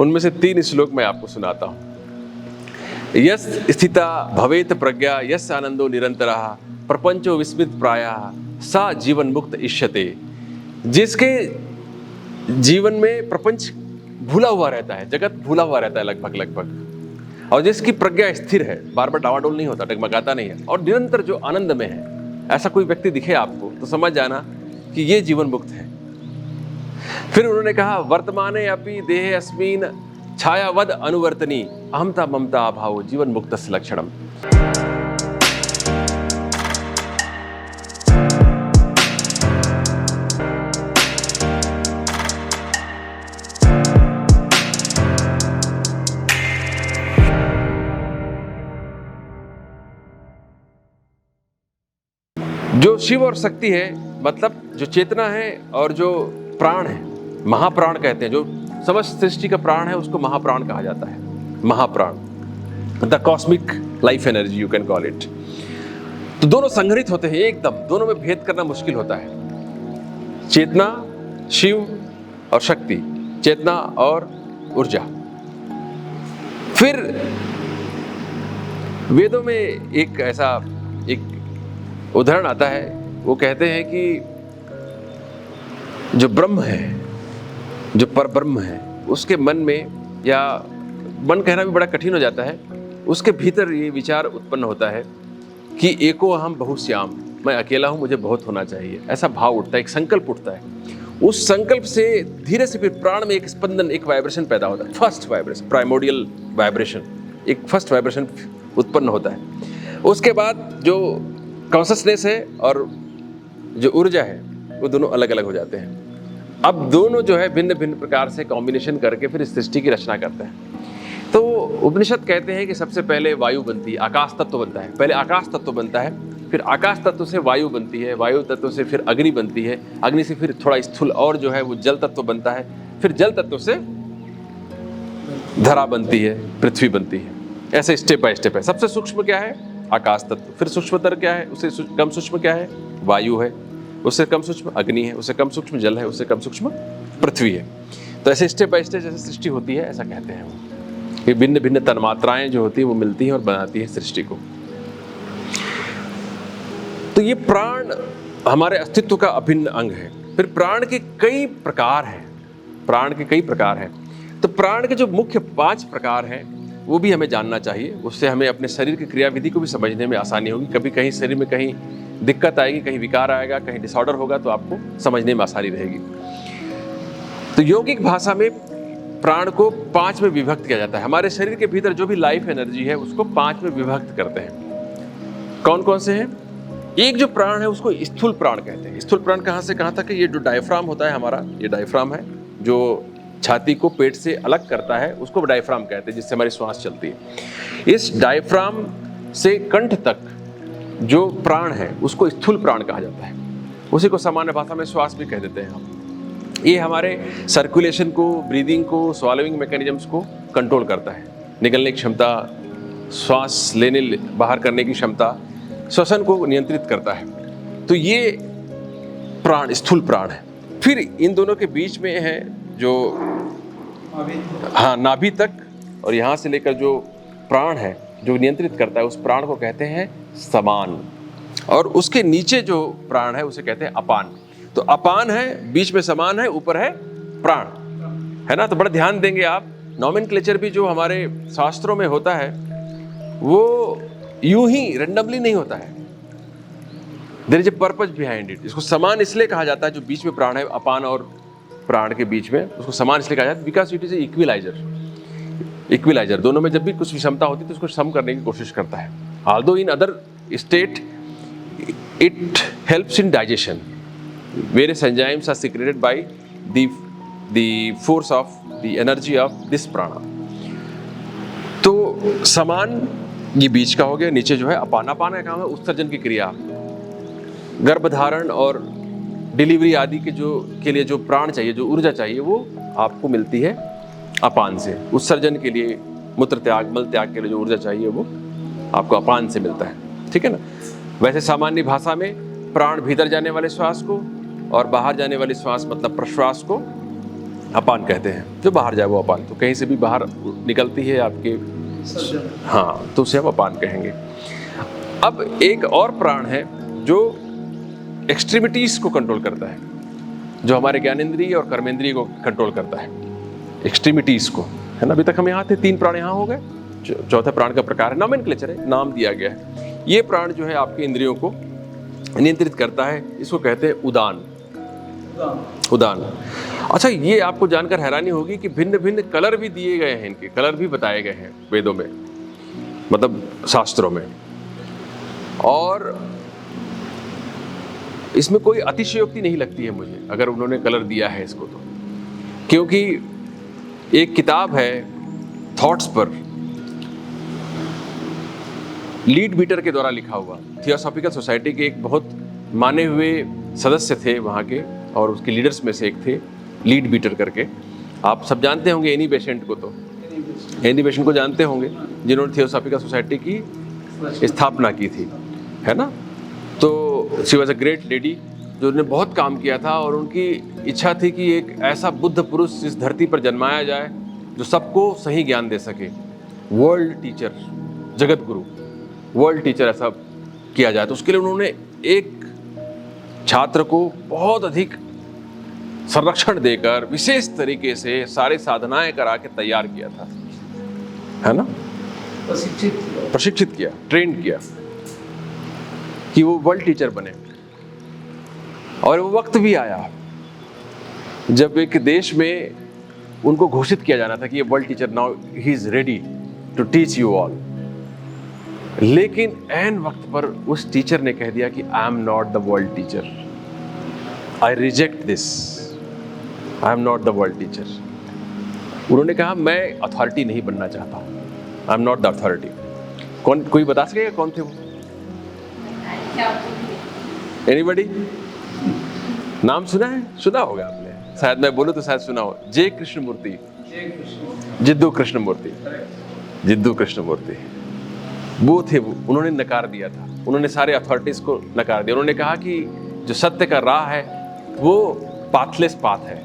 उनमें से 3 श्लोक मैं आपको सुनाता हूँ। यस स्थिता भवेत प्रज्ञा यस आनंदो निरंतरः प्रपंचो विस्मृत प्रायः सा जीवन मुक्त इष्यते। जिसके जीवन में प्रपंच भूला हुआ रहता है, जगत भूला हुआ रहता है लगभग, और जिसकी प्रज्ञा स्थिर है, बार बार डावाडोल नहीं होता, डगमगाता नहीं है, और निरंतर जो आनंद में है, ऐसा कोई व्यक्ति दिखे आपको तो समझ जाना कि ये जीवन मुक्त है। फिर उन्होंने कहा वर्तमाने अपि देहे अस्मिन् छायावद अनुवर्तनी अहमता ममता अभाव जीवन मुक्तस्य लक्षणम। जो शिव और शक्ति है, मतलब जो चेतना है और जो प्राण है, महाप्राण कहते हैं, जो समस्त सृष्टि का प्राण है उसको महाप्राण कहा जाता है। महाप्राण, the cosmic life energy you can call it. तो दोनों संघनित होते हैं एकदम, दोनों में भेद करना मुश्किल होता है। चेतना, शिव और शक्ति, चेतना और ऊर्जा। फिर वेदों में एक ऐसा एक उदाहरण आता है, वो कहते हैं कि जो ब्रह्म है, जो परब्रह्म है, उसके मन में, या मन कहना भी बड़ा कठिन हो जाता है, उसके भीतर ये विचार उत्पन्न होता है कि एको अहम बहुश्याम, मैं अकेला हूँ, मुझे बहुत होना चाहिए, ऐसा भाव उठता है, एक संकल्प उठता है। उस संकल्प से धीरे से फिर प्राण में एक स्पंदन, एक वाइब्रेशन पैदा होता है, फर्स्ट वाइब्रेशन, प्राइमोडियल वाइब्रेशन, एक फर्स्ट वाइब्रेशन उत्पन्न होता है। उसके बाद जो कॉन्शसनेस है और जो ऊर्जा है वो दोनों अलग अलग हो जाते हैं। अब दोनों जो है भिन्न भिन्न प्रकार से कॉम्बिनेशन करके फिर सृष्टि की रचना करते हैं। तो उपनिषद कहते हैं कि सबसे पहले वायु बनती है, आकाश तत्व बनता है। पहले आकाश तत्व बनता है, फिर आकाश तत्व से वायु बनती है, वायु तत्व से फिर अग्नि बनती है, अग्नि से फिर थोड़ा स्थूल और जो है वो जल तत्व बनता है, फिर जल तत्व से धरा बनती है, पृथ्वी बनती है। ऐसे स्टेप बाय स्टेप है। सबसे सूक्ष्म क्या है? आकाश तत्व। फिर सूक्ष्मतर क्या है? उससे कम सूक्ष्म क्या है? वायु है। उससे कम सूक्ष्म अग्नि है। उससे कम सूक्ष्म जल है। उससे कम सूक्ष्म पृथ्वी है। तो ऐसे स्टेप बाय स्टेप जैसे सृष्टि होती है, ऐसा कहते हैं वो, कि भिन्न भिन्न तन्मात्राएं जो होती है वो मिलती हैं और बनाती है सृष्टि को। तो ये प्राण हमारे अस्तित्व का अभिन्न अंग है। फिर प्राण के कई प्रकार हैं, प्राण के कई प्रकार हैं। तो प्राण के जो मुख्य 5 प्रकार हैं वो भी हमें जानना चाहिए। उससे हमें अपने शरीर की क्रियाविधि को भी समझने में आसानी होगी। कभी कहीं शरीर में कहीं दिक्कत आएगी, कहीं विकार आएगा, कहीं डिसऑर्डर होगा, तो आपको समझने में आसानी रहेगी। तो यौगिक भाषा में प्राण को 5 में विभक्त किया जाता है। हमारे शरीर के भीतर जो भी लाइफ एनर्जी है उसको 5 में विभक्त करते हैं। कौन कौन से हैं? एक जो प्राण है उसको स्थूल प्राण कहते हैं। स्थूल प्राण कहाँ से कहाँ तक है? ये जो डायफ्राम होता है हमारा, ये डायफ्राम है जो छाती को पेट से अलग करता है, उसको डायफ्राम कहते हैं, जिससे हमारी श्वास चलती है। इस डायफ्राम से कंठ तक जो प्राण है उसको स्थूल प्राण कहा जाता है। उसी को सामान्य भाषा में श्वास भी कह देते हैं हम। ये हमारे सर्कुलेशन को, ब्रीदिंग को, स्वॉलोइंग मैकेनिज्म्स को कंट्रोल करता है। निगलने की क्षमता, श्वास लेने बाहर करने की क्षमता, श्वसन को नियंत्रित करता है। तो ये प्राण स्थूल प्राण है। फिर इन दोनों के बीच में है जो नाभि तक, और यहाँ से लेकर जो प्राण है जो नियंत्रित करता है, उस प्राण को कहते हैं समान। और उसके नीचे जो प्राण है उसे कहते हैं अपान। तो अपान है, बीच में समान है, ऊपर है प्राण, है ना। तो बड़ा ध्यान देंगे आप। नॉमेनक्लेचर भी जो हमारे शास्त्रों में होता है वो यूं ही रैंडमली नहीं होता है। There is a purpose behind it. इसको समान इसलिए कहा जाता है, जो बीच में प्राण है, अपान और प्राण के बीच में, उसको समान इसलिए कहा जाता है because it is equaliser. Equaliser, दोनों में जब भी कुछ विषमता होती है तो उसको सम करने की कोशिश करता है। Although in other state it helps in digestion. Various enzymes are secreted by the force of the energy of this prana. तो समान ये बीच का हो गया, नीचे जो है अपान। अपान का काम है उत्सर्जन की क्रिया। गर्भधारण और डिलीवरी आदि के लिए जो प्राण चाहिए, जो ऊर्जा चाहिए, वो आपको मिलती है अपान से। उत्सर्जन के लिए, मूत्र त्याग, मल त्याग के लिए जो ऊर्जा चाहिए वो आपको अपान से मिलता है, ठीक है ना। वैसे सामान्य भाषा में प्राण भीतर जाने वाले श्वास को और बाहर जाने वाले श्वास मतलब प्रश्वास को अपान कहते हैं, जो बाहर जाए वो अपान। तो कहीं से भी बाहर निकलती है आपके, हाँ, तो उसे हम अपान कहेंगे। अब एक और प्राण है जो एक्सट्रीमिटीज को कंट्रोल करता है, जो हमारे ज्ञानेंद्रिय और कर्मेंद्रिय को कंट्रोल करता है, एक्सट्रीमिटीज को, है ना। अभी तक हम यहाँ थे, 3 प्राण यहाँ हो गए। चौथा प्राण का प्रकार है नॉमेनक्लेचर है, नाम दिया गया है। ये प्राण जो है आपके इंद्रियों को नियंत्रित करता है, इसको कहते हैं उदान। उदान। अच्छा, ये आपको जानकर हैरानी होगी कि भिन्न भिन्न कलर भी दिए गए हैं, इनके कलर भी बताए गए हैं वेदों में, मतलब शास्त्रों में। और इसमें कोई अतिशयोक्ति नहीं लगती है मुझे, अगर उन्होंने कलर दिया है इसको तो, क्योंकि एक किताब है थॉट्स पर, लीड बीटर के द्वारा लिखा हुआ। थियोसॉफिकल सोसाइटी के एक बहुत माने हुए सदस्य थे वहाँ के, और उसके लीडर्स में से एक थे लीड बीटर करके। आप सब जानते होंगे एनी बेसेंट को, तो एनी बेसेंट को जानते होंगे, जिन्होंने थियोसॉफिकल सोसाइटी की स्थापना की थी, है ना। तो she was a great lady, जो उन्होंने बहुत काम किया था, और उनकी इच्छा थी कि एक ऐसा बुद्ध पुरुष इस धरती पर जन्माया जाए जो सबको सही ज्ञान दे सके। World teacher, Jagat Guru, world teacher ऐसा किया जाए। तो उसके लिए उन्होंने एक छात्र को बहुत अधिक संरक्षण देकर विशेष तरीके से सारी साधनाएं करा के तैयार किया था, है ना, प्रशिक्षित किया, ट्रेन किया कि वो वर्ल्ड टीचर बने। और वो वक्त भी आया जब एक देश में उनको घोषित किया जाना था कि ये world teacher, now he is ready to teach you all. लेकिन ऐन वक्त पर उस टीचर ने कह दिया कि I am not the world teacher, I reject this, I am not the world teacher. उन्होंने कहा मैं अथॉरिटी नहीं बनना चाहता, I am not the authority. कौन, कोई बता सकेगा कौन थे वो? एनीबडी? नाम सुना है? सुना होगा आपने, शायद मैं बोलूं तो शायद सुना हो। जे कृष्णमूर्ति, जिद्दू कृष्णमूर्ति, जिद्दू कृष्णमूर्ति, वो थे। वो उन्होंने नकार दिया था, उन्होंने सारे अथॉरिटीज को नकार दिया। उन्होंने कहा कि जो सत्य का राह है वो पाथलेस पाथ है,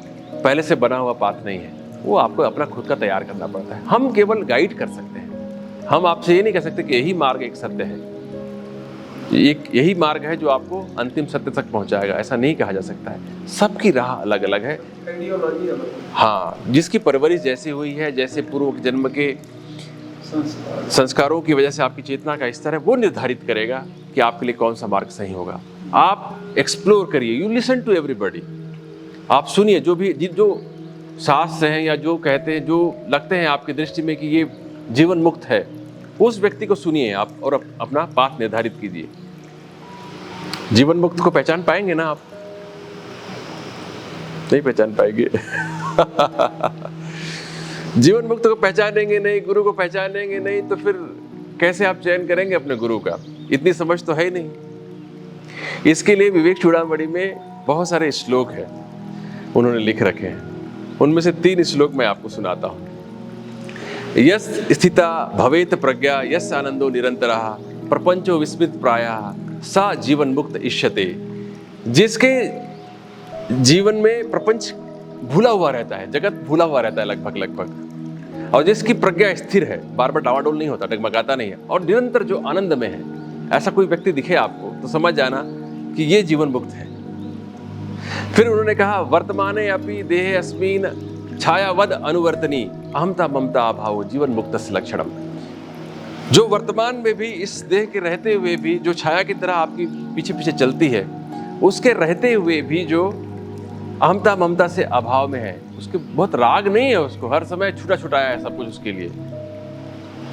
पहले से बना हुआ पाथ नहीं है, वो आपको अपना खुद का तैयार करना पड़ता है। हम केवल गाइड कर सकते हैं, हम आपसे ये नहीं कह सकते कि यही मार्ग एक सत्य है, एक यही मार्ग है जो आपको अंतिम सत्य तक पहुंचाएगा, ऐसा नहीं कहा जा सकता है। सबकी राह अलग अलग है। हाँ, जिसकी परवरिश जैसी हुई है, जैसे पूर्व जन्म के संस्कारों की वजह से आपकी चेतना का स्तर है, वो निर्धारित करेगा कि आपके लिए कौन सा मार्ग सही होगा। आप एक्सप्लोर करिए, यू लिसन टू एवरीबॉडी, आप सुनिए जो भी, जो शास्त्र हैं या जो कहते हैं, जो लगते हैं आपकी दृष्टि में कि ये जीवन मुक्त है, उस व्यक्ति को सुनिए आप और अपना पाथ निर्धारित कीजिए। जीवन मुक्त को पहचान पाएंगे ना आप? नहीं पहचान पाएंगे। जीवन मुक्त को पहचानेंगे नहीं, गुरु को पहचानेंगे नहीं, तो फिर कैसे आप चयन करेंगे अपने गुरु का? इतनी समझ तो है ही नहीं। इसके लिए विवेक चूड़ामणि में बहुत सारे श्लोक हैं, उन्होंने लिख रखे हैं। उनमें से 3 श्लोक मैं आपको सुनाता हूँ। यस स्थिता भवेत प्रज्ञा यस आनंदो निरंतरः प्रपंचो विस्मृत प्रायः सा जीवन मुक्त इष्यते। जिसके जीवन में प्रपंच भूला हुआ रहता है, जगत भूला हुआ रहता है लगभग, और जिसकी प्रज्ञा स्थिर है, बार बार डावाडोल नहीं होता, डगमगाता नहीं है, और निरंतर जो आनंद में है, ऐसा कोई व्यक्ति दिखे आपको तो समझ जाना कि ये जीवन मुक्त है। फिर उन्होंने कहा वर्तमाने अपि देहे अस्मिन् छायावद अनुवर्तनी अहमता ममता अभाव जीवन मुक्तस्य लक्षणम। जो वर्तमान में भी इस देह के रहते हुए भी जो छाया की तरह आपकी पीछे पीछे चलती है, उसके रहते हुए भी जो अहमता ममता से अभाव में है, उसके बहुत राग नहीं है, उसको हर समय छूटा छुटाया है सब कुछ उसके लिए,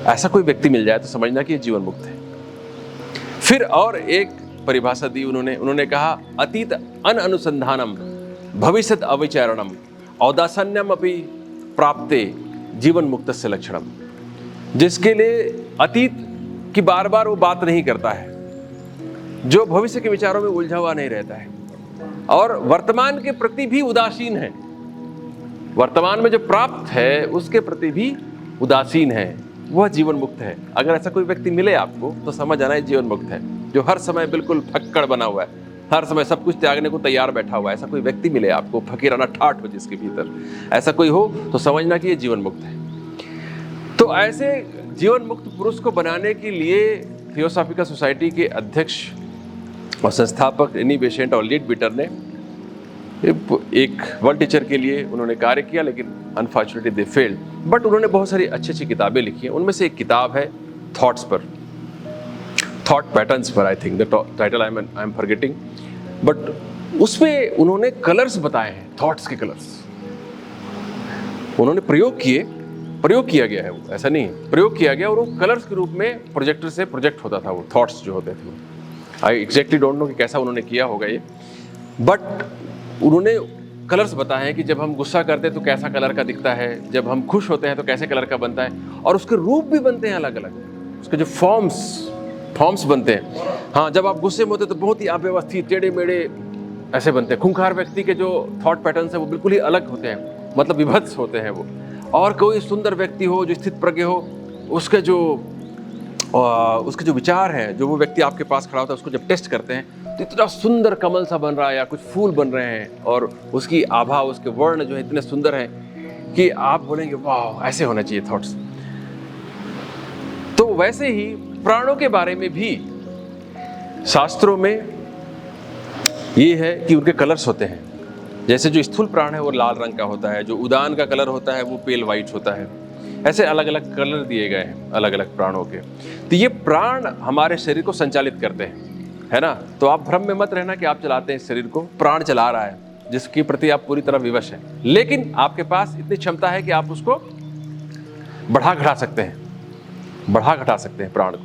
ऐसा कोई व्यक्ति मिल जाए तो समझना कि ये जीवन मुक्त है। फिर और एक परिभाषा दी उन्होंने कहा अतीत अनुसंधानम भविष्यत अविचारणम औदासन्यम अपि प्राप्ते जीवन मुक्तस्य लक्षणम। जिसके लिए अतीत की बार बार वो बात नहीं करता है, जो भविष्य के विचारों में उलझा हुआ नहीं रहता है, और वर्तमान के प्रति भी उदासीन है, वर्तमान में जो प्राप्त है उसके प्रति भी उदासीन है, वह जीवन मुक्त है। अगर ऐसा कोई व्यक्ति मिले आपको तो समझ आना है जीवन मुक्त है। जो हर समय बिल्कुल फक्कड़ बना हुआ है, हर समय सब कुछ त्यागने को तैयार बैठा हुआ है, ऐसा कोई व्यक्ति मिले आपको, फकीराना ठाठ हो जिसके भीतर, ऐसा कोई हो तो समझना कि ये जीवन मुक्त है। तो ऐसे जीवन मुक्त पुरुष को बनाने के लिए थियोसॉफिकल सोसाइटी के अध्यक्ष और संस्थापक रेनी बेसेंट और लीडबीटर ने एक वर्ल्ड टीचर के लिए उन्होंने कार्य किया, लेकिन अनफॉर्चुनेटली दे फेल्ड। बट उन्होंने बहुत सारी अच्छी अच्छी किताबें लिखी हैं। उनमें से एक किताब है थॉट्स पर, थॉट पैटर्न्स पर, I think the title I am forgetting, but उसमें उन्होंने कलर्स बताए हैं, थॉट्स के कलर्स उन्होंने प्रयोग किया गया है, वो ऐसा नहीं है, प्रयोग किया गया और वो कलर्स के रूप में प्रोजेक्टर से प्रोजेक्ट होता था, वो थॉट्स जो होते थे। आई एग्जैक्टली डोंट नो कि कैसा उन्होंने किया होगा ये, बट उन्होंने कलर्स बताए हैं कि जब हम गुस्सा करते हैं तो कैसा कलर का दिखता है, जब हम खुश होते हैं तो कैसे कलर का बनता है, और उसके रूप भी बनते हैं अलग अलग, उसके जो फॉर्म्स बनते हैं। हाँ, जब आप गुस्से में होते हैं तो बहुत ही अव्यवस्थित, टेढ़े मेढ़े ऐसे बनते हैं। खूंखार व्यक्ति के जो थॉट पैटर्न्स हैं वो बिल्कुल ही अलग होते हैं, मतलब विभत्स होते हैं वो। और कोई सुंदर व्यक्ति हो जो स्थित प्रज्ञ हो, उसके जो विचार हैं, जो वो व्यक्ति आपके पास खड़ा होता है उसको जब टेस्ट करते हैं तो इतना सुंदर कमल सा बन रहा है या कुछ फूल बन रहे हैं, और उसकी आभा, उसके वर्ण जो है इतने सुंदर हैं कि आप बोलेंगे वाह, ऐसे होना चाहिए थॉट्स। तो वैसे ही प्राणों के बारे में भी शास्त्रों में ये है कि उनके कलर्स होते हैं। जैसे जो स्थूल प्राण है वो लाल रंग का होता है, जो उदान का कलर होता है वो पेल वाइट होता है, ऐसे अलग अलग कलर दिए गए हैं अलग अलग प्राणों के। तो ये प्राण हमारे शरीर को संचालित करते हैं, है ना। तो आप भ्रम में मत रहना कि आप चलाते हैं इस शरीर को, प्राण चला रहा है जिसके प्रति आप पूरी तरह विवश हैं, लेकिन आपके पास इतनी क्षमता है कि आप उसको बढ़ा घटा सकते हैं प्राण को।